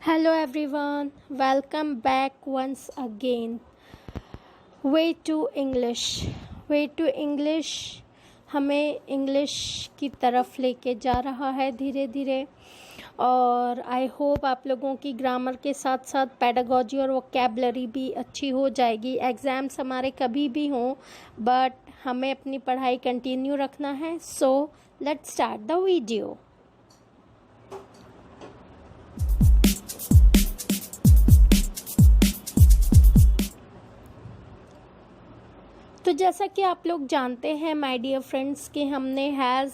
Hello everyone, welcome back once again. Way to English. Way to English हमें English की तरफ लेके जा रहा है धीरे धीरे और आई होप आप लोगों की ग्रामर के साथ साथ पेडागॉजी और वोकैबलरी भी अच्छी हो जाएगी। एग्ज़ाम्स हमारे कभी भी हों बट हमें अपनी पढ़ाई कंटिन्यू रखना है। So let's start the video. तो जैसा कि आप लोग जानते हैं माय डियर फ्रेंड्स कि हमने हैज़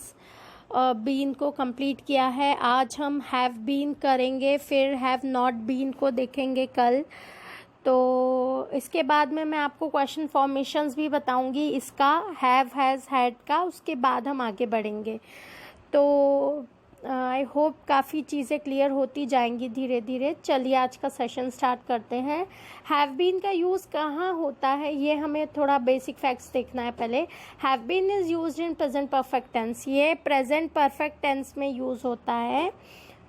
बीन को कंप्लीट किया है। आज हम हैव बीन करेंगे, फिर हैव नॉट बीन को देखेंगे कल। तो इसके बाद में मैं आपको क्वेश्चन फॉर्मेशंस भी बताऊंगी इसका, हैव, हैज़, हैड का। उसके बाद हम आगे बढ़ेंगे। तो आई होप काफ़ी चीज़ें क्लियर होती जाएंगी धीरे धीरे। चलिए आज का सेशन स्टार्ट करते हैं। हैव बीन का यूज़ कहाँ होता है ये हमें थोड़ा बेसिक फैक्ट्स देखना है पहले। Have been is used in present perfect tense. ये प्रेजेंट परफेक्ट टेंस में यूज़ होता है।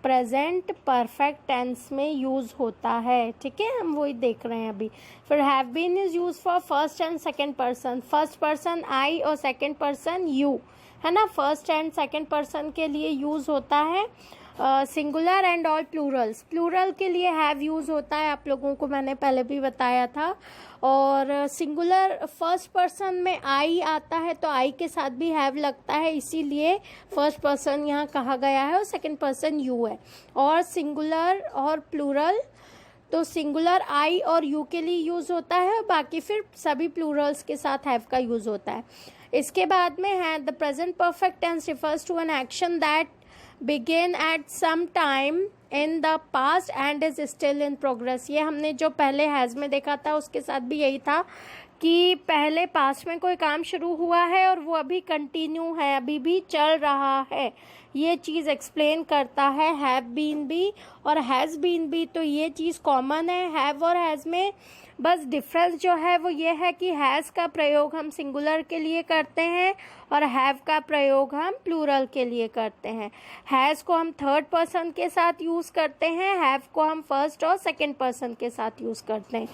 प्रेजेंट परफेक्ट टेंस में यूज़ होता है, ठीक है, हम वही देख रहे हैं अभी। फिर have been is use for first and second person. First person I और सेकेंड पर्सन यू, है ना। फर्स्ट एंड सेकेंड पर्सन के लिए यूज़ होता है। Singular and all plurals. Plural के लिए हैव यूज़ होता है, आप लोगों को मैंने पहले भी बताया था। और सिंगुलर फर्स्ट पर्सन में आई आता है तो आई के साथ भी हैव लगता है, इसीलिए फर्स्ट पर्सन यहाँ कहा गया है और सेकेंड पर्सन यू है। और सिंगुलर और प्लूरल, तो सिंगुलर आई और यू के लिए यूज़ होता है और बाकी फिर सभी प्लूरल्स के साथ हैव का यूज़ होता है। इसके बाद में है the present perfect tense refers to an action that begin at some time in the past and is still in progress. ये हमने जो पहले हैज़ में देखा था उसके साथ भी यही था कि पहले पास्ट में कोई काम शुरू हुआ है और वो अभी कंटिन्यू है, अभी भी चल रहा है। ये चीज़ एक्सप्लेन करता है हैव बीन भी और हैज़ बीन भी। तो ये चीज़ कॉमन है हैव और हैज़ में। बस डिफरेंस जो है वो ये है कि हैज़ का प्रयोग हम सिंगुलर के लिए करते हैं और हैव का प्रयोग हम प्लूरल के लिए करते हैं। हैज़ को हम थर्ड पर्सन के साथ यूज़ करते हैं, हैव को हम फर्स्ट और सेकंड पर्सन के साथ यूज़ करते हैं।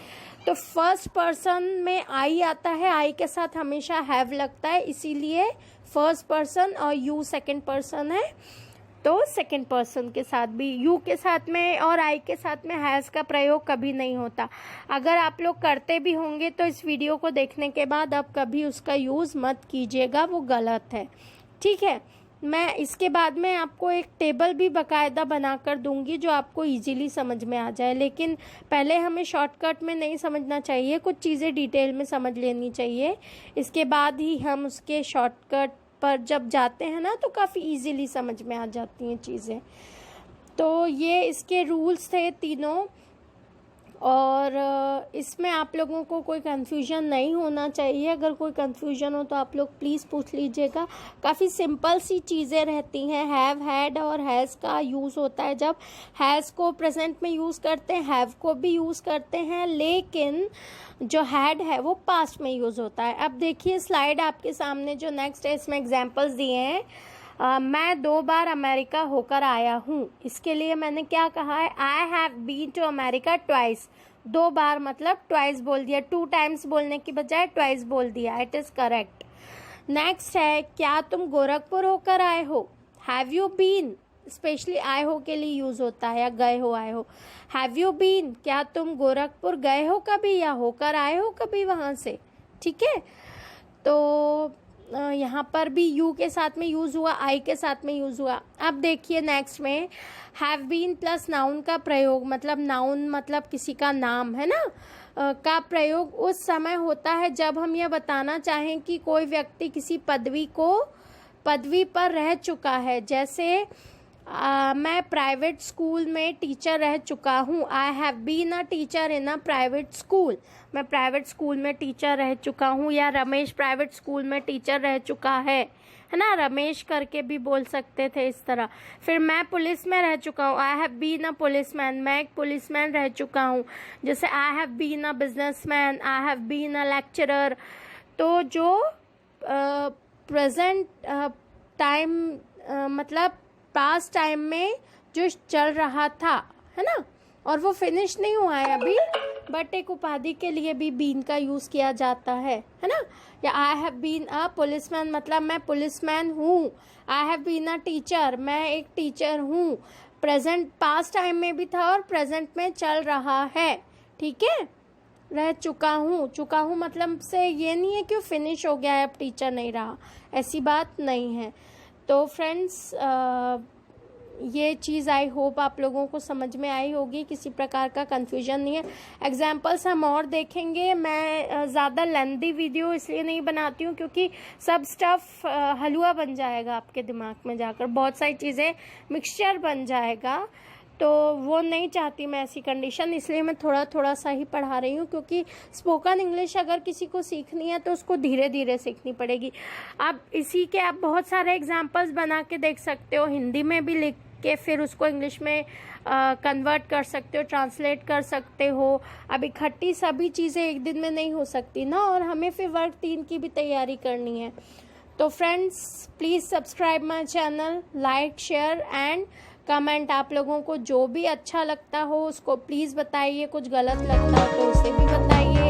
तो फर्स्ट पर्सन में आई आता है, आई के साथ हमेशा हैव लगता है, इसीलिए फर्स्ट पर्सन और यू सेकंड पर्सन है। तो सेकंड पर्सन के साथ भी यू के साथ में और आई के साथ में हैज़ का प्रयोग कभी नहीं होता। अगर आप लोग करते भी होंगे तो इस वीडियो को देखने के बाद अब कभी उसका यूज़ मत कीजिएगा, वो गलत है, ठीक है। मैं इसके बाद में आपको एक टेबल भी बाकायदा बनाकर दूंगी जो आपको इजीली समझ में आ जाए, लेकिन पहले हमें शॉर्टकट में नहीं समझना चाहिए, कुछ चीज़ें डिटेल में समझ लेनी चाहिए। इसके बाद ही हम उसके शॉर्टकट पर जब जाते हैं ना तो काफ़ी इजीली समझ में आ जाती हैं चीज़ें। तो ये इसके रूल्स थे तीनों और इसमें आप लोगों को कोई कंफ्यूजन नहीं होना चाहिए। अगर कोई कंफ्यूजन हो तो आप लोग प्लीज़ पूछ लीजिएगा। काफ़ी सिंपल सी चीज़ें रहती हैं। हैव, हैड और हैज़ का यूज़ होता है जब हैज़ को प्रेजेंट में यूज़ करते हैं, हैव को भी यूज़ करते हैं, लेकिन जो हैड है वो पास्ट में यूज़ होता है। अब देखिए स्लाइड आपके सामने जो नेक्स्ट है, इसमें एग्जाम्पल्स दिए हैं। मैं 2 बार अमेरिका होकर आया हूँ। इसके लिए मैंने क्या कहा है, I have been to America twice. 2 बार मतलब ट्वाइस बोल दिया, 2 टाइम्स बोलने की बजाय ट्वाइस बोल दिया, इट इज़ करेक्ट। नेक्स्ट है, क्या तुम गोरखपुर होकर आए हो। हैव यू बीन, स्पेशली आए हो के लिए यूज़ होता है, या गए हो, आए हो। हैव यू बीन, क्या तुम गोरखपुर गए हो कभी या होकर आए हो कभी वहाँ से, ठीक है। तो यहाँ पर भी यू के साथ में यूज़ हुआ, आई के साथ में यूज़ हुआ। अब देखिए नेक्स्ट में हैव बीन प्लस नाउन का प्रयोग, मतलब नाउन मतलब किसी का नाम है ना, का प्रयोग उस समय होता है जब हम यह बताना चाहें कि कोई व्यक्ति किसी पदवी पर रह चुका है। जैसे मैं प्राइवेट स्कूल में टीचर रह चुका हूँ। I have been a teacher in a private school. मैं प्राइवेट स्कूल में टीचर रह चुका हूँ। या रमेश प्राइवेट स्कूल में टीचर रह चुका है ना, रमेश करके भी बोल सकते थे इस तरह। फिर मैं पुलिस में रह चुका हूँ, I have been a policeman. मैं एक पुलिसमैन रह चुका हूँ। जैसे I have been a businessman, I have been a lecturer. तो जो प्रेजेंट टाइम मतलब पास्ट टाइम में जो चल रहा था, है ना, और वो फिनिश नहीं हुआ है अभी, बट एक उपाधि के लिए भी बीन का यूज़ किया जाता है ना। या I have been a policeman, मतलब मैं पुलिसमैन हूँ। I have been a teacher, मैं एक टीचर हूँ। प्रेजेंट पास्ट टाइम में भी था और प्रेजेंट में चल रहा है, ठीक है। रह चुका हूँ मतलब से ये नहीं है कि फिनिश हो गया है, अब टीचर नहीं रहा, ऐसी बात नहीं है। तो फ्रेंड्स ये चीज़ आई होप आप लोगों को समझ में आई होगी, किसी प्रकार का कंफ्यूजन नहीं है। एग्जाम्पल्स हम और देखेंगे। मैं ज़्यादा लेंथी वीडियो इसलिए नहीं बनाती हूँ क्योंकि सब स्टफ़ हलवा बन जाएगा आपके दिमाग में जाकर, बहुत सारी चीज़ें मिक्सचर बन जाएगा, तो वो नहीं चाहती मैं ऐसी कंडीशन, इसलिए मैं थोड़ा थोड़ा सा ही पढ़ा रही हूँ। क्योंकि स्पोकन इंग्लिश अगर किसी को सीखनी है तो उसको धीरे धीरे सीखनी पड़ेगी। आप इसी के आप बहुत सारे एग्जाम्पल्स बना के देख सकते हो, हिंदी में भी लिख के फिर उसको इंग्लिश में कन्वर्ट कर सकते हो, ट्रांसलेट कर सकते हो। अब इकट्ठी सभी चीज़ें एक दिन में नहीं हो सकती ना, और हमें फिर वर्ग 3 की भी तैयारी करनी है। तो friends please subscribe my channel, like share and comment. आप लोगों को जो भी अच्छा लगता हो उसको प्लीज़ बताइए, कुछ गलत लगता हो तो उसे भी बताइए।